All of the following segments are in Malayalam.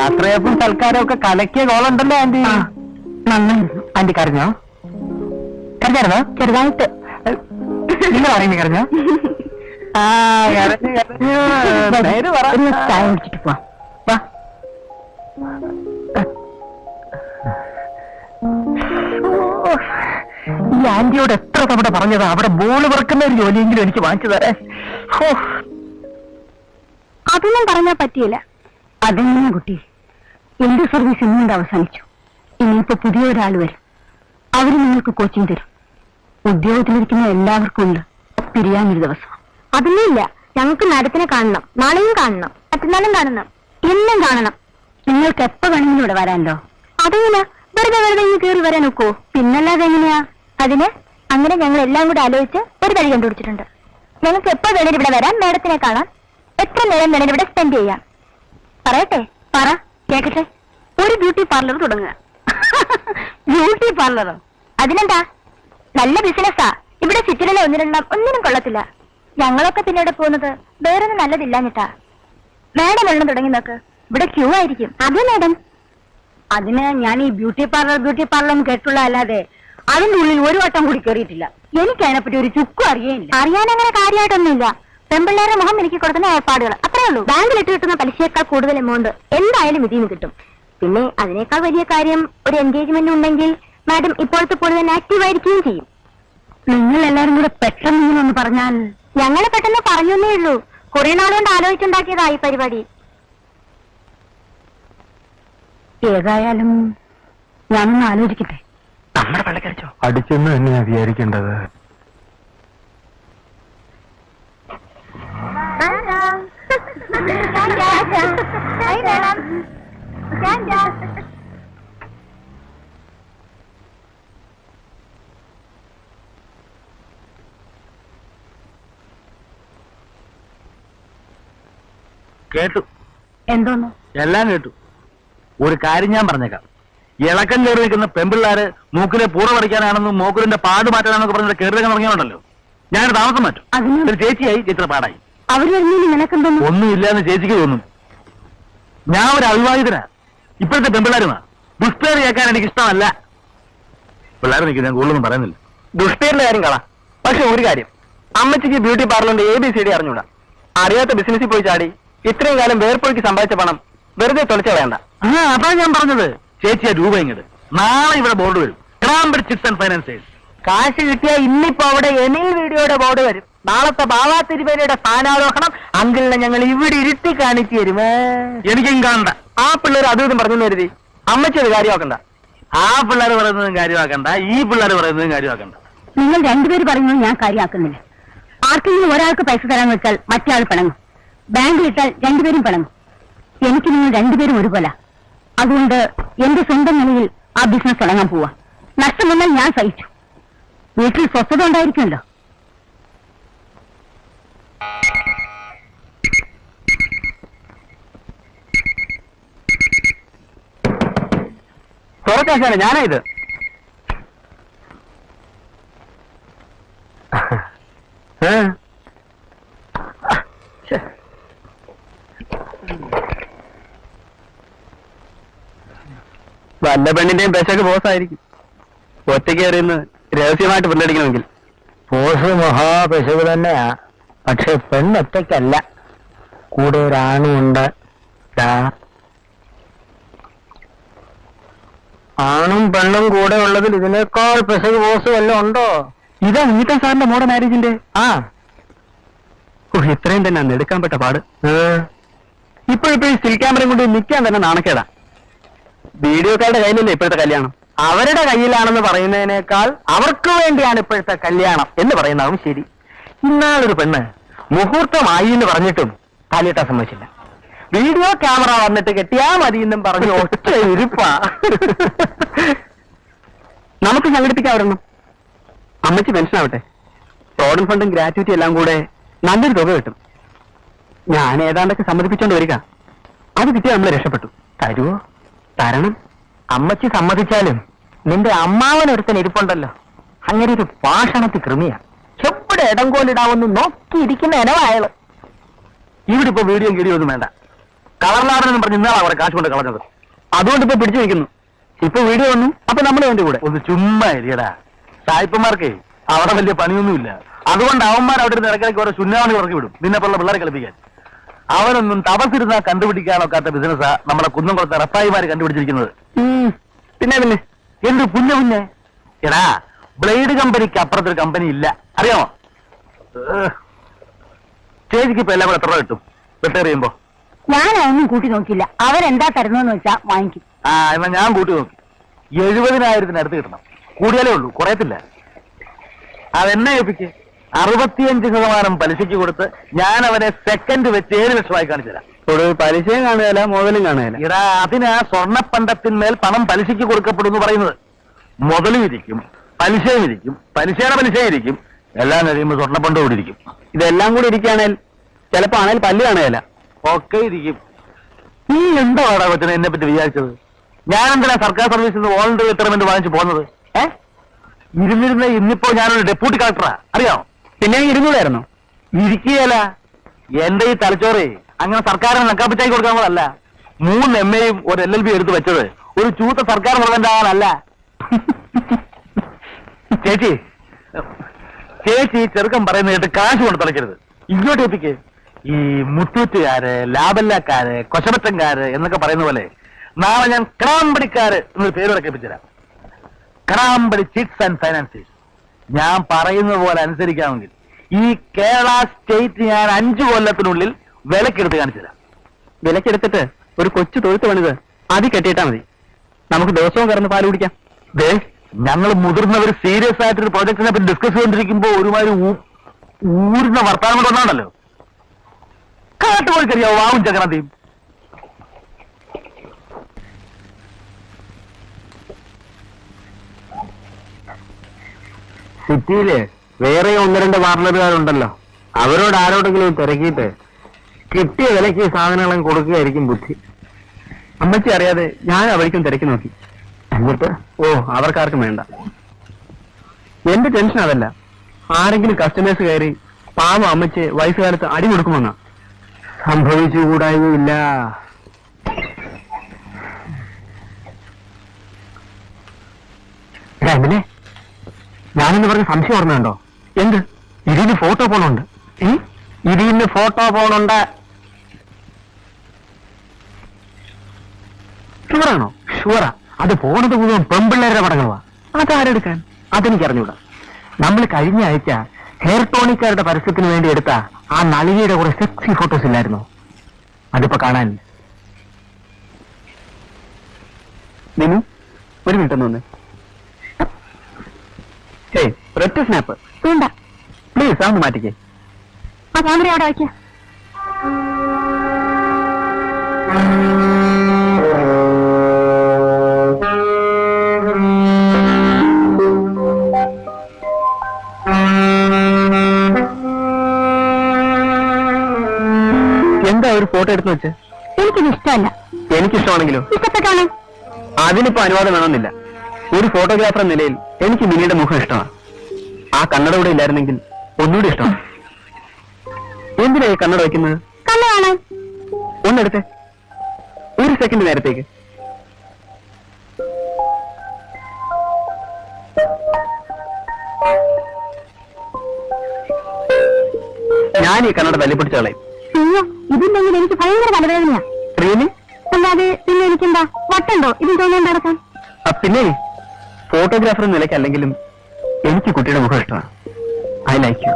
യാത്രയപ്പം സൽക്കാരം ഒക്കെ കലക്കിയ കോളുണ്ടല്ലോ ആന്റി. നന്നായിരുന്നു. ആന്റി കരഞ്ഞോ? കരഞ്ഞായിരുന്നോ? ചെറുതായിട്ട്. നിങ്ങൾ പറയുന്നത് കരഞ്ഞോ? ആ കരഞ്ഞു കരഞ്ഞു. ചായ കുടിച്ചിട്ട് പോവാം. വാ. ഈ ആന്റിയോട് എത്ര തവണ പറഞ്ഞതാ അവിടെ ബോള് പറക്കുന്ന ഒരു ജോലിയെങ്കിലും എനിക്ക് വാങ്ങിച്ചു തരാൻ. അതൊന്നും പറഞ്ഞാൽ പറ്റിയില്ല. അതെങ്ങനെയാ കുട്ടി? എന്റെ സർവീസ് ഇന്നുകൊണ്ട് അവസാനിച്ചു. ഇനിയിപ്പോ പുതിയ ഒരാൾ വരും. അവര് നിങ്ങൾക്ക് കോച്ചിങ് തരും. ഉദ്യോഗത്തിലിരിക്കുന്ന എല്ലാവർക്കും ഉണ്ട് പിരിയാനൊരു ദിവസം. അതൊന്നുമില്ല. ഞങ്ങൾക്ക് മാഡത്തിനെ കാണണം. നാളെയും കാണണം, മറ്റന്നാളും കാണണം, എന്നും കാണണം. നിങ്ങൾക്ക് എപ്പോ വേണമെങ്കിലും ഇവിടെ വരാനല്ലോ. അതെങ്ങനെയാ? വെറുതെ വെറുതെ ഇങ്ങ് കയറി വരാൻ നോക്കോ? പിന്നല്ലാതെ എങ്ങനെയാ? അതിന് അങ്ങനെ ഞങ്ങൾ എല്ലാം കൂടെ ആലോചിച്ച് ഒരു വഴി കണ്ടുപിടിച്ചിട്ടുണ്ട്. ഞങ്ങൾക്ക് എപ്പോ വേണേലും ഇവിടെ വരാൻ, മാഡത്തിനെ കാണാൻ, എത്ര നേരം വേണേലും ഇവിടെ സ്പെൻഡ് ചെയ്യാം. പറയട്ടെ? പറ കേക്കട്ടെ. ഒരു ബ്യൂട്ടി പാർലർ തുടങ്ങുക. ബ്യൂട്ടി പാർലറോ? അതിനെന്താ, നല്ല ബിസിനസ്സാ. ഇവിടെ സിറ്റിയിലെ ഒന്നിനും കൊള്ളത്തില്ല. ഞങ്ങളൊക്കെ പിന്നെ ഇവിടെ പോകുന്നത് വേറൊന്നും നല്ലതില്ലാഞ്ഞിട്ടാ. മാഡം ഒരെണ്ണം തുടങ്ങി നോക്ക്. ഇവിടെ ക്യൂ ആയിരിക്കും. അതെ മാഡം. അതിന് ഞാൻ ഈ ബ്യൂട്ടി പാർലർ എന്ന് കേട്ടുള്ള അല്ലാതെ അതിന്റെ ഉള്ളിൽ ഒരു വട്ടം കൂടി കയറിയിട്ടില്ല. എനിക്ക് അതിനെപ്പറ്റി ഒരു ചുക്കും അറിയില്ല. അറിയാനങ്ങനെ കാര്യമായിട്ടൊന്നുമില്ല. പെമ്പിള്ളേരുടെ മുഖം എനിക്ക് കൊടുക്കുന്ന ഏർപ്പാടുകൾ അത്രേ ഉള്ളൂ. ബാങ്കിൽ ഇട്ട് കിട്ടുന്ന പലിശയേക്കാൾ കൂടുതൽ എമൗണ്ട് എന്തായാലും ഇതിൽ നിന്ന് കിട്ടും. പിന്നെ അതിനേക്കാൾ വലിയ കാര്യം, ഒരു എൻഗേജ്മെന്റ് ഉണ്ടെങ്കിൽ മാഡം ഇപ്പോഴത്തെ പോലെ തന്നെ ആക്റ്റീവ് ആയിരിക്കുകയും ചെയ്യും. നിങ്ങൾ എല്ലാരും കൂടെ പെട്ടെന്ന് ഇങ്ങനൊന്ന് പറഞ്ഞാൽ. ഞങ്ങൾ പെട്ടെന്ന് പറഞ്ഞേ ഉള്ളൂ. കുറെ നാളുകൊണ്ട് ആലോചിച്ചുണ്ടാക്കിയതാ ഈ പരിപാടി. ഏതായാലും ഞാനൊന്ന് ആലോചിക്കട്ടെ. നമ്മുടെ പള്ളിക്കടിച്ചോ? അടിച്ചെന്ന് തന്നെയാ വിചാരിക്കേണ്ടത്. കേട്ടു. എന്തോന്ന്? എല്ലാം കേട്ടു. ഒരു കാര്യം ഞാൻ പറഞ്ഞേക്കാം. ഇളക്കം കയറി നിൽക്കുന്ന പെമ്പിള്ളാര് മൂക്കിലെ പൂറ പഠിക്കാനാണെന്നും മൂക്കുലിന്റെ പാട് മാറ്റാനാണെന്നൊക്കെ പറഞ്ഞിട്ട് കയറിയൊക്കെ തുടങ്ങിയുണ്ടല്ലോ. ഞാൻ താമസം മാറ്റും. ഒരു ചേച്ചിയായി ചേച്ചിയുടെ പാടായി. ഒന്നുമില്ലാന്ന് ചേച്ചിക്ക് തോന്നും. ഞാൻ ഒരു അവിവാഹിതനാ. ഇപ്പോഴത്തെ പെമ്പിള്ളാരുമാ. ദുഷ്പേര് കേൾക്കാൻ എനിക്ക് ഇഷ്ടമല്ല. പിള്ളേർ നിൽക്കും, ഞാൻ കൂടുതലൊന്നും പറയുന്നില്ല. ദുഷ്പേരിന്റെ കാര്യം കളാ. പക്ഷെ ഒരു കാര്യം, അമ്മച്ചിക്ക് ബ്യൂട്ടി പാർലറിന്റെ ABCD അറിഞ്ഞൂടാ. അറിയാത്ത ബിസിനസ്സിൽ പോയി ചാടി ഇത്രയും കാലം വേർപ്പൊഴിക്ക് സമ്പാദിച്ച പണം വെറുതെ തൊലച്ച വേണ്ട. അതാ ഞാൻ പറഞ്ഞത്. ചേച്ചിയാ രൂപ ഇങ്ങട്. നാളെ ഇവിടെ ബോർഡ് വരും. Chits and financiers. കാശ് കിട്ടിയ ഇന്നിപ്പോ അവിടെ എമിൽ വീഡിയോയുടെ ബോർഡ് വരും. നാളത്തെ ബാബാ തിരുമേനിയുടെ സ്ഥാനാരോഹണം അങ്കിളിനെ ഞങ്ങൾ ഇവിടെ ഇരുത്തി കാണിച്ചു തരുമേ. എനിക്കും കാണണ്ട. ആ പിള്ളേർ അതും ഇതും പറഞ്ഞു കരുതി അമ്മച്ചി അത് കാര്യമാക്കണ്ട. ആ പിള്ളേർ പറയുന്നതും കാര്യമാക്കണ്ട, ഈ പിള്ളേർ പറയുന്നതും കാര്യമാക്കണ്ട. നിങ്ങൾ രണ്ടുപേര് പറയുന്നത് ഞാൻ കാര്യമാക്കുന്നില്ല. ആർക്കെങ്കിലും ഒരാൾക്ക് പൈസ തരാൻ വെച്ചാൽ മറ്റേ ആൾ പിണങ്ങും. ബാങ്കിൽ ഇട്ടാൽ രണ്ടുപേരും പിണങ്ങും. എനിക്ക് നിങ്ങൾ രണ്ടുപേരും ഒരുപോലെ. അതുകൊണ്ട് എന്റെ സ്വന്തം നിലയിൽ ആ ബിസിനസ് തുടങ്ങാൻ പോവാ. നഷ്ടം വന്നാൽ ഞാൻ സഹിച്ചു. വീട്ടിൽ സ്വസ്ഥത ഉണ്ടായിരിക്കുമല്ലോ. തുറക്കാശാണ് ഞാനാ ഇത്. വല്ല പെണ്ണിന്റെയും പെശക്ക് ബോസായിരിക്കും. ഒറ്റയ്ക്ക് എറിയുന്ന രഹസ്യമായിട്ട് പിള്ളടിക്കണമെങ്കിൽ. ബോസ് മഹാപെശക് തന്നെയാ. പക്ഷെ പെണ്ണൊറ്റയ്ക്കല്ല, കൂടെ ഒരാണുമുണ്ട്. ആണും പെണ്ണും കൂടെ ഉള്ളതിൽ ഇതിനേക്കാൾ പെശക് ബോസ് വല്ലതും ഉണ്ടോ? ഇതാ നീട്ടൻ സാറിന്റെ മോടെ മാരേജിന്റെ. ഇത്രയും തന്നെ അന്ന് എടുക്കാൻ പറ്റ പാട്. ഇപ്പോഴിപ്പോ സ്റ്റിൽ ക്യാമറയും കൊണ്ട് നിൽക്കാൻ തന്നെ നാണക്കേടാ. വീഡിയോക്കാരുടെ കയ്യിലല്ലേ ഇപ്പോഴത്തെ കല്യാണം. അവരുടെ കയ്യിലാണെന്ന് പറയുന്നതിനേക്കാൾ അവർക്ക് വേണ്ടിയാണ് ഇപ്പോഴത്തെ കല്യാണം എന്ന് പറയുന്നതും ശരി. ഇന്നാളൊരു പെണ്ണ് മുഹൂർത്തമായി എന്ന് പറഞ്ഞിട്ടും താലിയിട്ടാൻ സമ്മതിച്ചില്ല. വീഡിയോ ക്യാമറ വന്നിട്ട് കെട്ടിയാ മതി എന്നും പറഞ്ഞു ഒറ്റ ഇരിപ്പാ. നമുക്ക് സംഘടിപ്പിക്കാവുന്നു. അമ്മച്ചി പെൻഷനാവട്ടെ. പ്രോവിഡന്റ് ഫണ്ടും ഗ്രാറ്റുവിറ്റി എല്ലാം കൂടെ നല്ലൊരു തുക കിട്ടും. ഞാൻ ഏതാണ്ടൊക്കെ സമ്മതിപ്പിച്ചോണ്ട് വരിക. അത് കിട്ടിയാൽ നമ്മൾ രക്ഷപ്പെട്ടു. തരുവോ? തരണം. അമ്മച്ചി സമ്മതിച്ചാലും നിന്റെ അമ്മാവനൊരുത്തൻ ഇരിപ്പുണ്ടല്ലോ, അങ്ങനെ ഒരു പാഷണത്തി കൃമിയാ. എവിടെ ഇടം കോലിടാവെന്ന് നോക്കിയിരിക്കുന്ന ഇനവായാള്. ഇവിടെ ഇപ്പൊ വീഡിയോ ഒന്നും വേണ്ട. കളർനാടനെന്ന് പറഞ്ഞ് ഇന്നാളാ അവിടെ കാശ് കൊണ്ട് കളഞ്ഞത്. അതുകൊണ്ട് ഇപ്പൊ പിടിച്ചു വെക്കുന്നു. ഇപ്പൊ വീഡിയോ വന്നു, അപ്പൊ നമ്മൾ വേണ്ടി കൂടെ ഒന്ന് ചുമ്മാ ഇരിയടാ. സായിപ്പന്മാർക്ക് അവിടെ വലിയ പണിയൊന്നുമില്ല. അതുകൊണ്ട് അവന്മാർ അവിടെ ഇരുന്ന് ഇടയ്ക്കിടയ്ക്ക് ഓരോ ചുന്നാമണി ഇറക്കി വിടും നിന്നെപ്പോലുള്ള പിള്ളേരെ കളിപ്പിക്കാൻ. അവനൊന്നും തപസിരുന്നാ കണ്ടുപിടിക്കാനൊക്കാത്ത ബിസിനസ്സാ നമ്മളെ കുന്നംകുളത്തെ റപ്പായിമാര് കണ്ടുപിടിച്ചിരിക്കുന്നത്. പിന്നെ പിന്നെ എന്ത് പുന്നെ എടാ, ബ്ലേഡ് കമ്പനിക്ക് അപ്പുറത്തൊരു കമ്പനി ഇല്ല, അറിയാമോ? ചേച്ചിക്ക് ഇപ്പൊ എല്ലാം കൂടെ എത്ര രൂപ കിട്ടും റിട്ടയർ ചെയ്യുമ്പോ? ഞാനൊന്നും കൂട്ടി നോക്കില്ല. അവരെന്താ തരുന്നതെന്ന് വെച്ചാ വാങ്ങിക്കും. എന്നാ ഞാൻ കൂട്ടി നോക്കി. 70,000 അടുത്ത് കിട്ടണം. കൂടിയാലേ ഉള്ളൂ, കുറയത്തില്ല. അതെന്നെ ഏൽപ്പിക്ക്. 65% പലിശയ്ക്ക് കൊടുത്ത് ഞാൻ അവനെ സെക്കൻഡ് വെച്ച് 7 ലക്ഷമായി കാണിച്ചു തരാം. പലിശയും കാണുകയല്ല, മുതലും കാണുകയല്ല. ഇടാ, അതിനാ സ്വർണ്ണപ്പണ്ടത്തിന്മേൽ പണം പലിശയ്ക്ക് കൊടുക്കപ്പെടുന്നു പറയുന്നത്. മുതലും ഇരിക്കും, പലിശയും ഇരിക്കും, പലിശയുടെ പലിശയും ഇരിക്കും. എല്ലാം കഴിയുമ്പോൾ സ്വർണ്ണപ്പണ്ടം കൂടി ഇരിക്കും. ഇതെല്ലാം കൂടി ഇരിക്കുകയാണെങ്കിൽ ചിലപ്പോ ആണെങ്കിൽ പല്ല് കാണുകയല്ല, ഒക്കെ ഇരിക്കും. നീ എന്തോ ആടാ കൊച്ചിനെ എന്നെ പറ്റി വിചാരിച്ചത്? ഞാൻ എന്തിനാ സർക്കാർ സർവീസിൽ നിന്ന് വോളണ്ടറി റിട്ടയർമെന്റ് വാങ്ങിച്ചു പോകുന്നത്? ഇരുന്നിരുന്ന ഇന്നിപ്പോ ഞാനൊരു ഡെപ്യൂട്ടി കളക്ടറാ, അറിയാമോ? പിന്നെ ഇരുന്നൂടായിരുന്നു. ഇരിക്കുകയല്ല. എന്റെ ഈ തലച്ചോറ് അങ്ങനെ സർക്കാരിനെ നക്കാപ്പിച്ചാക്കി കൊടുക്കാനുള്ളതല്ല. 3 MA-യും ഒരു LLB എടുത്ത് വെച്ചത് ഒരു ചൂത്ത സർക്കാർ മുഴുവൻ്റെ ആളല്ല. ചേച്ചി ചേച്ചി ചെറുക്കം പറയുന്ന കേട്ട് കാശ് കൊണ്ട് തളയ്ക്കരുത്. ഇങ്ങോട്ട് എത്തിക്ക്. ഈ മുത്തൂറ്റുകാര്, ലാബല്ലക്കാര്, കൊശമറ്റംകാര് എന്നൊക്കെ പറയുന്ന പോലെ നാളെ ഞാൻ ക്രാമ്പടിക്കാര് എന്നൊരു പേരോടെ കേൾപ്പിച്ചുതരാം. ക്രാമ്പടി ചിറ്റ്സ് ആൻഡ് ഫൈനാൻസേഴ്സ്. ഞാൻ പറയുന്നത് പോലെ അനുസരിക്കാമെങ്കിൽ ഈ കേരള സ്റ്റേറ്റ് ഞാൻ 5 കൊല്ലത്തിനുള്ളിൽ വിലക്കെടുത്ത് കാണിച്ചു തരാം. വിലക്കെടുത്തിട്ട് ഒരു കൊച്ചു തൊഴുത്ത് പണിത് ആദ്യം കെട്ടിയിട്ടാ മതി. നമുക്ക് ദിവസവും കറന്ന് പാല് കുടിക്കാം. ദേ, ഞങ്ങൾ മുതിർന്നവർ സീരിയസ് ആയിട്ടൊരു പ്രോജക്റ്റിനെ പറ്റി ഡിസ്കസ് ചെയ്തുകൊണ്ടിരിക്കുമ്പോ ഒരുമാതിരി ഊരുന്ന വർത്താനം കൊണ്ട് വന്നാണല്ലോ. കാട്ടുപോയിക്കറിയാവോ വാവും ചക്രാന്തിയും. സിറ്റിയില് വേറെ 1-2 പാർലറുകാരുണ്ടല്ലോ, അവരോട് ആരോടെങ്കിലും തിരക്കിയിട്ട് കിട്ടിയ വിലക്ക് ഈ സാധനങ്ങളും കൊടുക്കുകയായിരിക്കും ബുദ്ധി. അമ്മച്ചി അറിയാതെ ഞാൻ അവർക്കും തിരക്കി നോക്കി. എന്നിട്ട് അവർക്കാർക്കും വേണ്ട. എന്റെ ടെൻഷൻ അതല്ല, ആരെങ്കിലും കസ്റ്റമേഴ്സ് കയറി പാവം അമ്മച്ച് വയസ്സുകാലത്ത് അടി കൊടുക്കുമെന്നാ. സംഭവിച്ചുകൂടായില്ല. എങ്ങനെ ഞാനെന്ന് പറഞ്ഞ സംശയം ഓർമ്മയുണ്ടോ? എന്ത്? ഇതിന് ഫോട്ടോ പോണുണ്ട്. ഇതിന് ഫോട്ടോ പോണുണ്ട്. ഷുവറാണോ? ഷുവറാ. അത് പോണത് മുഴുവൻ പെമ്പിള്ളേരുടെ പടങ്ങളാ. അതാരെടുക്കാൻ? അതെനിക്കറിഞ്ഞൂടാ. നമ്മൾ കഴിഞ്ഞ ആഴ്ച ഹെയർ ടോണിക്കാരുടെ പരസ്യത്തിന് വേണ്ടി എടുത്ത ആ നളിനിയുടെ കുറെ സെക്സി ഫോട്ടോസ് ഇല്ലായിരുന്നോ? അതിപ്പോ കാണാനില്ല. നിനു, ഒരു മിനിറ്റ് ഒന്ന്. ഏയ്, ഒരൊറ്റ സ്നാപ്പ് വേണ്ട പ്ലീസ്. സൗണ്ട് മാറ്റിക്കേ. ആ ക്യാമറ അവിടെ വയ്ക്ക. എന്താ ഒരു ഫോട്ടോ എടുത്ത് വെച്ച്? എനിക്കിത് ഇഷ്ടമല്ല. എനിക്കിഷ്ടമാണെങ്കിലോ? ഇഷ്ടപ്പെട്ടാണ്. അതിനിപ്പോ അനുവാദം വേണമെന്നില്ല. ഒരു ഫോട്ടോഗ്രാഫർ എന്ന നിലയിൽ എനിക്ക് മിനിയുടെ മുഖം ഇഷ്ടമാണ്. ആ കണ്ണട കൂടെ ഇല്ലായിരുന്നെങ്കിൽ ഒന്നുകൂടി ഇഷ്ടമാണ്. എന്തിനാ ഈ കണ്ണട വയ്ക്കുന്നത്? കണ്ണ കാണാൻ. ഒന്നെടുത്തേ, 1 സെക്കൻഡ് നേരത്തേക്ക്. ഞാൻ ഈ കണ്ണട തല്ലിപ്പിടിച്ച് കളയും. അയ്യോ, ഇതില്ലെങ്കിൽ എനിക്ക് ഭയങ്കര തലവേദനയാ. റിയലി? അല്ലാതെ പിന്നെ എനിക്കെന്താ വട്ടുണ്ടോ ഇതിൽ തോന്നുന്നുണ്ട് നടക്കാൻ? പിന്നെ ഫോട്ടോഗ്രാഫർ എന്ന നിലയ്ക്ക് അല്ലെങ്കിലും എനിക്ക് കുട്ടിയുടെ മുഖം ഇഷ്ടമാണ്. I like you.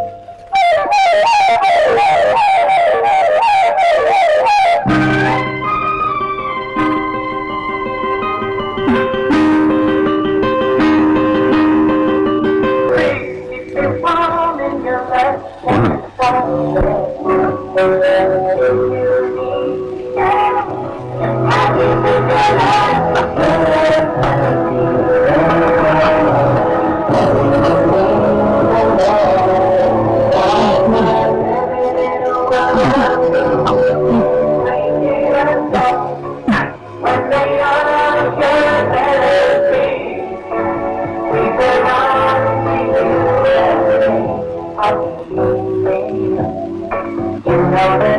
You know the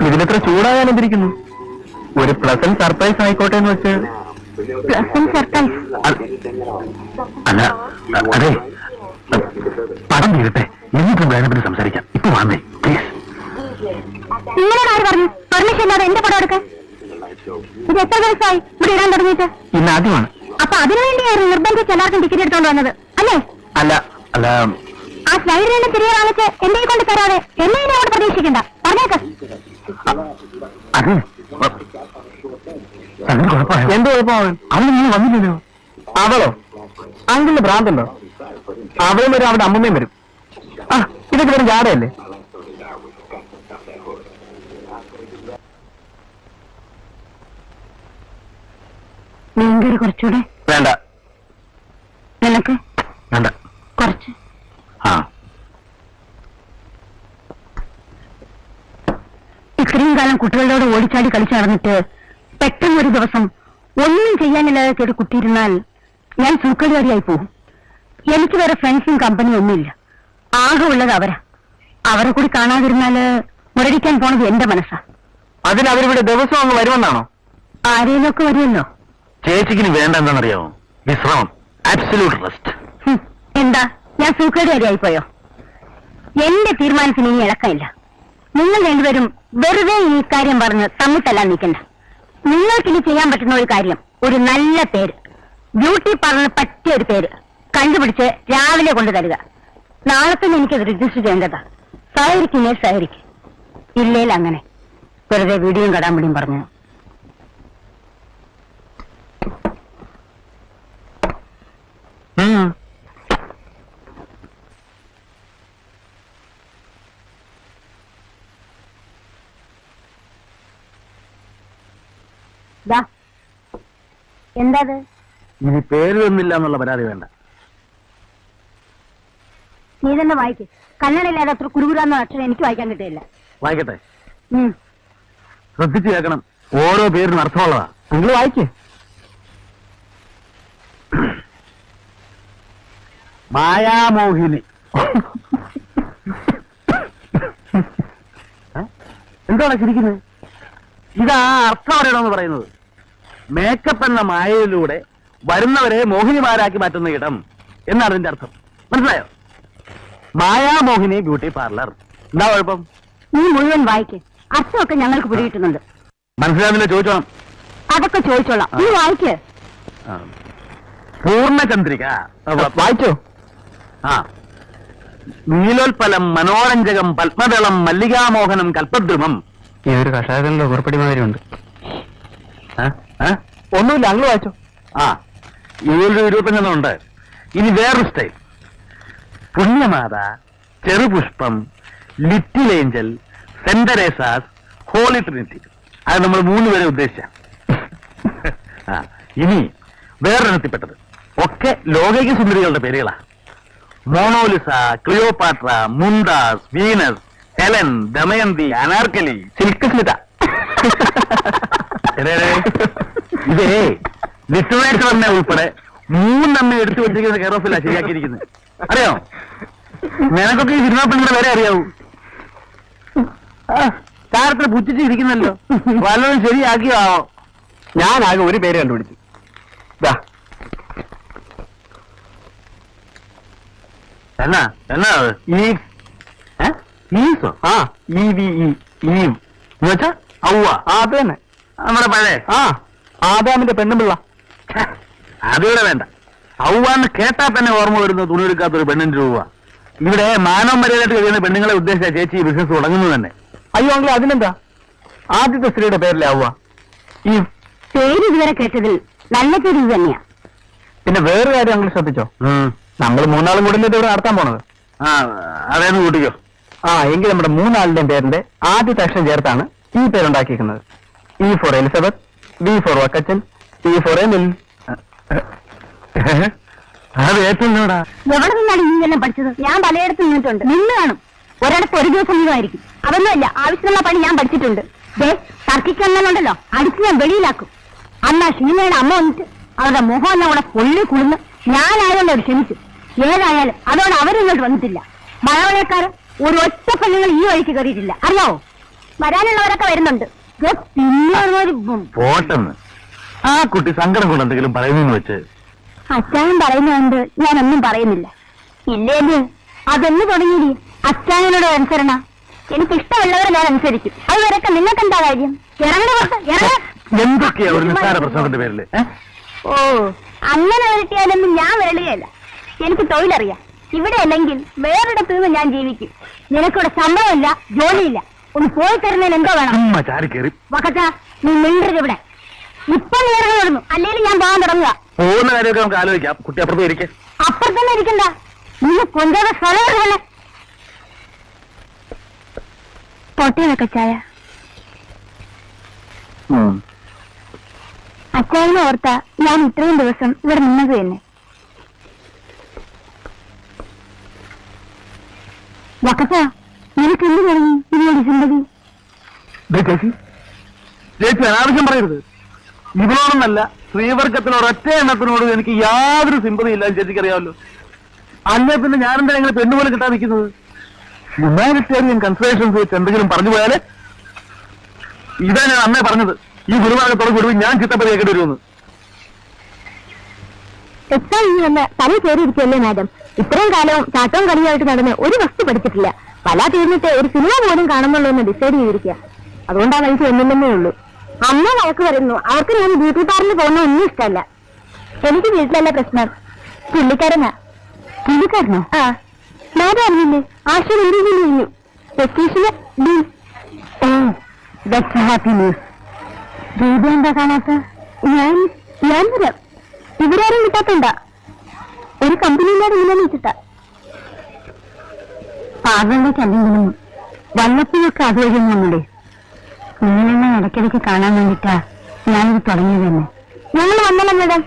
ഇതിലെത്ര ചൂടാകാൻ എന്തിരിക്കുന്നു? ഒരു പ്ലസന്റ് സർപ്രൈസ് ആയിക്കോട്ടെ എന്ന് വെച്ച്. അല്ല അതെ, പടം തീരട്ടെ, എന്നിട്ടും വേണമെന്ന് സംസാരിക്കാം. ഇപ്പൊ വന്നേ പ്ലീസ്. നിങ്ങളോട് ആര് പറഞ്ഞു പെർമിഷൻ ഇല്ലാതെ എന്റെ പടം എടുക്കാൻ? ഇത് എത്ര ദിവസമായി ഇവിടെ ഇടാൻ തുടങ്ങിയിട്ട്? ഇന്ന് ആദ്യമാണ്. അപ്പൊ അതിനുവേണ്ടിയായിരുന്നു നിർബന്ധിച്ച് എല്ലാവർക്കും ടിക്കറ്റ് എടുത്തോണ്ട് വന്നത് അല്ലേ? അല്ല അല്ല, ആ സ്ലൈഡിനെ തിരികെ വാങ്ങിച്ച് എന്റെ കൊണ്ട് തരാതെ എന്നെ ഇനി അവിടെ പ്രതീക്ഷിക്കണ്ട. പറഞ്ഞേക്കാം. അത് അതിന് കുഴപ്പമാണ്. എന്ത് കുഴപ്പമാണ്? അവൾ നീ വന്നില്ലല്ലോ. അവളോ? അങ്കിളിന് ഭ്രാന്തല്ലോ. അവളും വരും, അവിടെ അമ്മമ്മയും വരും. ആ, ഇതൊക്കെ വെറും ജാടയല്ലേ? മീൻകറി കുറച്ചുകൂടെ വേണ്ട. നിനക്ക് വേണ്ട, കുറച്ച്. ആ ഇത്രയും കാലം കുട്ടികളോട് ഓടിച്ചാടി കളിച്ചു നടന്നിട്ട് പെട്ടെന്ന് ഒരു ദിവസം ഒന്നും ചെയ്യാനില്ലാതെ ഒരു കുട്ടിയിരുന്നാൽ ഞാൻ സൂക്കടിയായി പോകും. എനിക്ക് വേറെ ഫ്രണ്ട്സും കമ്പനിയും ഒന്നുമില്ല. ആകെ ഉള്ളത് അവരാ. അവരെ കൂടി കാണാതിരുന്നാല് മുരടിക്കാൻ പോണത് എന്റെ മനസ്സാ. അതിനവരിവിടെ ദിവസം അങ്ങ് വരുമെന്നാണോ? ആരെയൊക്കെ വരുമല്ലോ. ചേച്ചിക്കിന് വേണ്ട എന്താണെന്നറിയാമോ? വിശ്രമം, ആബ്സല്യൂട്ട് റെസ്റ്റ്. എന്താ ഞാൻ സൂക്കേടുകാരിയായിപ്പോയോ? എന്റെ തീരുമാനത്തിന് ഇനി ഇളക്കമില്ല. നിങ്ങൾ രണ്ടുപേരും വെറുതെ ഈ കാര്യം പറഞ്ഞ് തമ്മിത്തല്ലാൻ നിൽക്കണ്ട. നിങ്ങൾക്കിനി ചെയ്യാൻ പറ്റുന്ന ഒരു കാര്യം, ഒരു നല്ല പേര്, ബ്യൂട്ടി പാർലറിന് പറ്റിയ ഒരു പേര് കണ്ടുപിടിച്ച് രാവിലെ കൊണ്ടു തരിക. നാളെ തന്നെ എനിക്കത് രജിസ്റ്റർ ചെയ്യേണ്ടതാ. സഹകരിക്കുന്നേ സഹകരിക്കും, ഇല്ലേൽ അങ്ങനെ വെറുതെ വീഡിയോയും കടാമ്പടിയും പറഞ്ഞു. എന്താ ഇനി പേര് തന്നില്ല എന്നുള്ള പരാതി വേണ്ട. നീ തന്നെ വായിക്ക്. കന്നഡയില്ലാതെ അത്ര കുരുകുരാന്ന അക്ഷരം എനിക്ക് വായിക്കാൻ കിട്ടിയില്ല. വായിക്കട്ടെ, ശ്രദ്ധിച്ചു കേൾക്കണം. ഓരോ പേരിനും അർത്ഥമുള്ളതാ. നിങ്ങൾ വായിക്കേ. മായാമോഹിനി. എന്താണ് ചിരിക്കുന്നത്? ഇതാ അർത്ഥം അറിയണമെന്ന് പറയുന്നത്. മേക്കപ്പ് എന്ന മായയിലൂടെ വരുന്നവരെ മോഹിനിമാരാക്കി മാറ്റുന്ന ഇടം എന്നാണ് ഇതിന്റെ അർത്ഥം. മനസ്സിലായോ? മായാമോഹിനി ബ്യൂട്ടി പാർലർ. എന്താ കുഴപ്പം? നീ മുഴുവൻ വായിക്ക്. അർത്ഥമൊക്കെ ഞങ്ങൾക്ക് പിടികിട്ടുന്നുണ്ട്. മനസ്സിലാവുന്നില്ല, ചോദിച്ചോണം. അതൊക്കെ ചോദിച്ചോളാം. നീ വായിക്ക്. പൂർണ്ണചന്ദ്രിക വായിച്ചോ? ആ, നീലോൽപ്പലം മനോരഞ്ജകം പത്മദളം മല്ലികാമോഹനം കൽപ്പദ്രുമം. ഇതൊരു കഷായത്തിന്റെ ഉറപ്പടി മാതിരിയുണ്ട്. ഒന്നുമില്ല, അങ്ങ് വായിച്ചോ. ആ, ഇതിലൊരു 25 ഉണ്ട്. ഇനി വേറൊരു style. Punyamatha, Cherupushpam, Little Angel, Saint Teresa's, Holy Trinity. അത് നമ്മൾ 3 പേരെ ഉദ്ദേശിച്ച. ഇനി വേറൊരെണ്ണത്തിൽപ്പെട്ടത് ഒക്കെ ലോകൈക സുന്ദരികളുടെ പേരുകളാ. Mona Lisa, Cleopatra, Mumtaz, Venus, Helen, Damayanti, Anarkali, Silk Smitha. ഇതേ ലിറ്ററേച്ചർ തന്നെ ഉൾപ്പെടെ 3 എടുത്തു വെച്ചിരിക്കുന്ന കെയർ ഓഫില്ല ശരിയാക്കിയിരിക്കുന്നത്. അറിയോ? നിനക്കൊക്കെ ഈ സിനിമ പെണ്ണിന്റെ വരെ അറിയാവൂ. താരത്തിൽ പുച്ഛിച്ച് ഇരിക്കുന്നല്ലോ. വല്ലതും ശരിയാക്കിയോ? ഞാനാകെ ഒരു പേര് കണ്ടുപിടിച്ചു. എന്നാ എന്നാ ഈസോ? ആ, എന്നുവെച്ചാ ഔവ. അത് തന്നെ, നമ്മുടെ പഴയ ആദാമിന്റെ പെണ്ണുപിള്ള. അതിവിടെ വേണ്ട. ഔവാന്ന് കേട്ടാ തന്നെ ഓർമ്മ വരുന്ന തുണിയെടുക്കാത്തൊരു പെണ്ണിന്റെ രൂപ. ഇവിടെ മാനവ മര്യാദയായിട്ട് കഴിയുന്ന പെണ്ണുങ്ങളെ ഉദ്ദേശിച്ച ചേച്ചി ഈ ബിസിനസ് തുടങ്ങുന്നത് തന്നെ. അയ്യോ അങ്കിൾ, അതിനെന്താ? ആദ്യത്തെ സ്ത്രീയുടെ പേരല്ലേ ഔവ? ഈ പേര് ഇതുവരെ കേട്ടതിൽ നല്ല പേര് ഇത് തന്നെയാ. പിന്നെ വേറെ കാര്യം അങ്കിൾ ശ്രദ്ധിച്ചോ? നമ്മൾ മൂന്നാളും കൂടി ഇവിടെ നടത്താൻ പോണത്. ആ അതേന്ന് കൂട്ടിക്കോ. ആ എങ്കിൽ നമ്മുടെ മൂന്നാളുടെയും പേരിന്റെ ആദ്യത്തെ അക്ഷരം ചേർത്താണ് ഈ പേരുണ്ടാക്കിയിരിക്കുന്നത്. E for Elizabeth, B for Vakkachan, T for Emil. അത് ഏറ്റവുംടാ. എവിടെ നിന്നാണ് ഈ എല്ലാം പഠിച്ചത്? ഞാൻ പലയിടത്ത് നിന്നിട്ടുണ്ട്. നിന്ന് കാണും. ഒരിടത്ത് ഒരു ദിവസം ലീവായിരിക്കും. അതൊന്നുമല്ല, ആവശ്യമുള്ള പണി ഞാൻ പഠിച്ചിട്ടുണ്ട്. തർക്കിക്കൊന്നുണ്ടല്ലോ, അടിച്ച് ഞാൻ വെളിയിലാക്കും. അന്നാ ഷീനയുടെ അമ്മ വന്നിട്ട് അവരുടെ മുഖം എല്ലാം കൂടെ പൊള്ളി കുളിന്ന് ഞാനായതുകൊണ്ട് അവർ ക്ഷമിച്ചു. ഏതായാലും അതോടെ അവരിങ്ങോട്ട് വന്നിട്ടില്ല. മഴവളക്കാരൻ ഒരു ഒറ്റ പെണ്ണുങ്ങൾ ഈ വഴിക്ക് കയറിയിട്ടില്ല. അറിയാവോ? വരാനുള്ളവരൊക്കെ വരുന്നുണ്ട്. പോട്ടെന്ന് ആ കുട്ടി സങ്കടം കൊണ്ട് എന്തെങ്കിലും പറയുന്നു വെച്ച് അച്ചായൻ പറയുന്നുണ്ട്. ഞാനൊന്നും പറയുന്നില്ല. ഇല്ലേല് അതൊന്നു തുടങ്ങിയില്ലേ അച്ചായനോട് അനുസരണ. എനിക്കിഷ്ടമുള്ളവരെ ഞാൻ അനുസരിക്കും. അതുവരെയൊക്കെ നിങ്ങൾക്ക് എന്താ കാര്യം? എന്തൊക്കെയാ ഒരു നിസ്സാര പ്രശ്നത്തിന്റെ പേരില്? ഓ, അങ്ങനെ വരട്ടിയാലൊന്നും ഞാൻ വരളുകയല്ല. എനിക്ക് തൊഴിലറിയാം. ഇവിടെ അല്ലെങ്കിൽ വേറൊരിടത്ത് നിന്ന് ഞാൻ ജീവിക്കും. നിനക്കിവിടെ ശമ്പളമില്ല, ജോലിയില്ല. ഒന്ന് പോയി തരുന്നതിന് എന്തോ വേണം. വക്കച്ച, നീ മിണ്ടരുത് ഇവിടെ. ഇപ്പൊ നീ ഇറങ്ങി വിടുന്നു, അല്ലെങ്കിൽ ഞാൻ പോകാൻ തുടങ്ങുക. പോകുന്ന കാര്യമൊക്കെ നമുക്ക് ആലോചിക്കാം. കുട്ടി അപ്പുറത്ത് ഇരിക്കേ. അപ്പുറത്തന്നെ ഇരിക്കണ്ട, നീ കൊണ്ടുപോയ സ്ഥലം പൊട്ടിയ വക്കച്ചായ. അച്ചായനെ ഓർത്ത ഞാൻ ഇത്രയും ദിവസം ഇവിടെ നിന്നത് തന്നെ. വക്കച്ച, നിനക്ക് എന്ത് തുടങ്ങി ഇതിനോട് സിമ്പതി? ചേച്ചി അനാവശ്യം പറയരുത്. ഇവരോടൊന്നല്ല, സ്ത്രീവർഗത്തിനോട് ഒറ്റ എണ്ണത്തിനോട് എനിക്ക് യാതൊരു സിമ്പതി ഇല്ല. ചേച്ചിക്ക് അറിയാമല്ലോ. അല്ലേ പിന്നെ ഞാനെന്താ ഞങ്ങൾ പെണ്ണുപോലെ കിട്ടാൻ നിൽക്കുന്നത്? ഹ്യൂമാനിറ്റേറിയൻ കൺസിഡറേഷൻസ് വെച്ച് എന്തെങ്കിലും പറഞ്ഞു പോയാല് ഇതാ ഞാൻ അന്നേ പറഞ്ഞത്. ഈ ഗുരുവാകത്തോടെ വിടുവി ഞാൻ ചിത്തപ്പതി കേൾക്കേണ്ടി വരുമെന്ന്. എക്സാം ഇന്ന് തല കയറിയിരിക്കല്ലേ മാഡം? ഇത്രയും കാലവും ചാട്ടവും കളിയായിട്ട് നടന്ന് ഒരു വസ്തു പഠിച്ചിട്ടില്ല. പല തീർന്നിട്ട് ഒരു സിനിമ പോലും കാണുന്നുള്ളൂ എന്ന് ഡിസൈഡ് ചെയ്തിരിക്കുക. അതുകൊണ്ടാണ് എനിക്ക് ഒന്നില്ലെന്നേ ഉള്ളൂ. അമ്മ വഴക്ക് പറയുന്നു. അവർക്ക് ഞാൻ ബ്യൂട്ടി പാർലറിൽ പോകുന്ന ഒന്നും ഇഷ്ടമല്ല. എനിക്ക് വീട്ടിലല്ല പ്രശ്നം. പുള്ളിക്കാരനാ. പുള്ളിക്കാരനോ? ആ, മാഡം അറിയില്ലേ? ആശയം എന്ത് കഴിഞ്ഞു? വെക്കേഷന് ഹാപ്പി ന്യൂസ്. ദീപ എന്താ കാണാത്ത? ഞാൻ വരാം. ഇവരാരും കിട്ടാത്തണ്ട. ഒരു കമ്പനിയിലാണ് ഇങ്ങനെ വെച്ചിട്ട. പാർലറിലേക്ക് അല്ലെങ്കിലും വല്ലപ്പോഴൊക്കെ അതുവഴി ഒന്നുകൂടെ നിങ്ങളെന്നെ ഇടയ്ക്കിടയ്ക്ക് കാണാൻ വേണ്ടിട്ടാ ഞാനിത് തുടങ്ങിയത് തന്നെ. ഞങ്ങൾ വന്നല്ലോ മാഡം.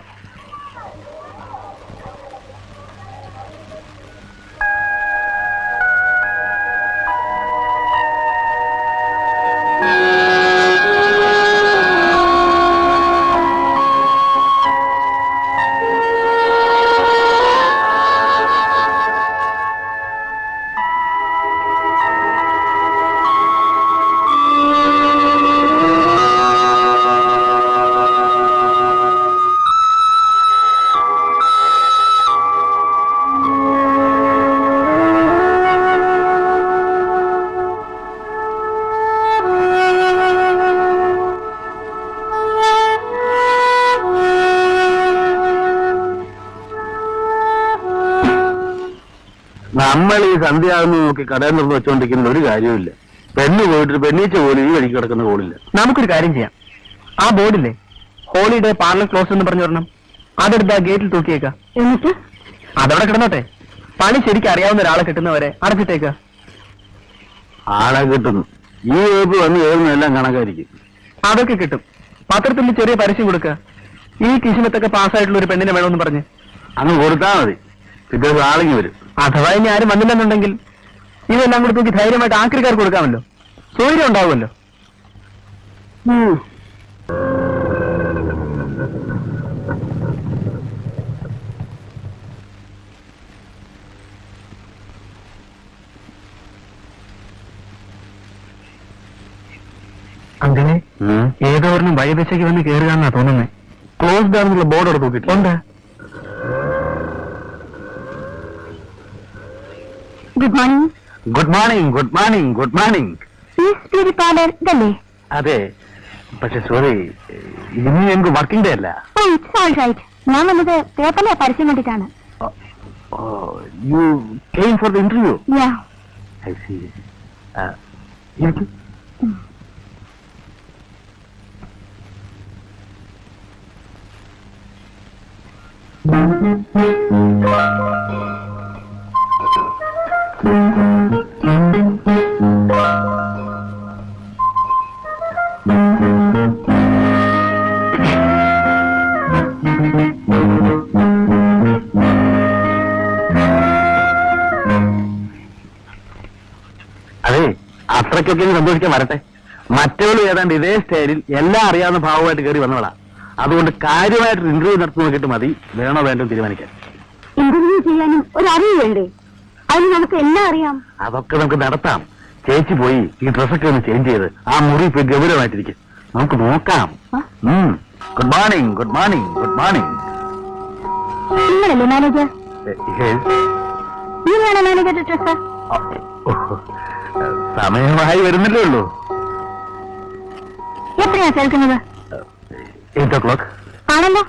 നമ്മൾ ഈ സന്ധ്യയാകുന്ന നോക്കി കടയിൽ നിന്ന് വെച്ചോണ്ടിരിക്കുന്ന ഒരു കാര്യമില്ല. പെണ്ണ് പോയിട്ട് പെണ്ണീച്ച പോലും ഈ വഴിക്ക് കിടക്കുന്ന കോളില്ല. നമുക്കൊരു കാര്യം ചെയ്യാം. ആ ബോർഡില്ലേ, ഹോളിഡേ പാർലർ ക്ലോസ് എന്ന് പറഞ്ഞു വരണം. അതെടുത്ത് ആ ഗേറ്റിൽ തൂക്കിയേക്കാം. എന്നിട്ട് അതവിടെ കിടന്നോട്ടെ. പണി ശരിക്കും അറിയാവുന്ന ഒരാളെ കിട്ടുന്നവരെ അടച്ചിട്ടേക്ക. ആളെ കിട്ടുന്നു. ഈ വകുപ്പ് വന്ന് കയറുന്നതെല്ലാം കണക്കായിരിക്കും. അതൊക്കെ കിട്ടും. പത്രത്തിൽ ചെറിയ പരസ്യം കൊടുക്കുക. ഈ കിശിനത്തൊക്കെ പാസ്സായിട്ടുള്ള ഒരു പെണ്ണിനെ വേണമെന്ന് പറഞ്ഞ് അങ്ങ് കൊടുത്താൽ മതി. പിറ്റേ ആളിങ്ങി വരും. അഥവാ ഇനി ആരും വന്നില്ലെന്നുണ്ടെങ്കിൽ ഇതെല്ലാം കൂടെ തൂക്കി ധൈര്യമായിട്ട് ആക്രിക്കാർക്ക് കൊടുക്കാമല്ലോ. സൗകര്യം ഉണ്ടാവുമല്ലോ. അങ്ങനെ ഏതോർന്നും വൈദശയ്ക്ക് വന്ന് കയറുകയെന്നാ തോന്നുന്നേ. ക്ലോസ്ഡ് ആണെന്നുള്ള ബോർഡ് അവിടെ തൂക്കിട്ടുണ്ട്. Good morning. Good morning, good morning, good morning. Beauty parlour ഇതല്ലേ? അതെ, പക്ഷെ സോറി, ഇന്ന് ഞങ്ങൾക്ക് വർക്കിംഗ് ഡേ അല്ല. ഓ, ഇറ്റ്സ് ഓൾ റൈറ്റ്. ഞാൻ വന്നത് പേപ്പറിലെ പരസ്യം കണ്ടിട്ടാണ്. You came for the interview? Yeah. I see. എനിക്ക് അത്രയ്ക്കൊക്കെ സന്തോഷിക്കാൻ വരട്ടെ. മറ്റവളും ഏതാണ്ട് ഇതേ സ്റ്റൈലിൽ എല്ലാം അറിയാവുന്ന ഭാവമായിട്ട് കയറി വന്നവളാ. അതുകൊണ്ട് കാര്യമായിട്ട് ഇന്റർവ്യൂ നടത്തി നോക്കിയിട്ട് മതി വേണോ വേണ്ടോ തീരുമാനിക്കാൻ. ഇന്റർവ്യൂ ചെയ്യാനും ഒരു അറിവ് വേണ്ടേ? അതിന് നമുക്ക് എല്ലാം അറിയാം. അതൊക്കെ നമുക്ക് നടത്താം. ചേച്ചി പോയി ഈ ഡ്രസ്സൊക്കെ ഒന്ന് ചേഞ്ച് ചെയ്ത് ആ മുറി പോയി ഗൗരവമായിട്ടിരിക്കും. നമുക്ക് നോക്കാം. Good morning, good morning, good morning. നിങ്ങളല്ലേ മാനേജർ? നീയാണോ മാനേജറുടെ ഡ്രസ്? സമയമായി വരുന്നില്ലേ ഉള്ളൂ. എത്രയാ കേൾക്കുന്നത്? 8 o'clock. ആണല്ലോ.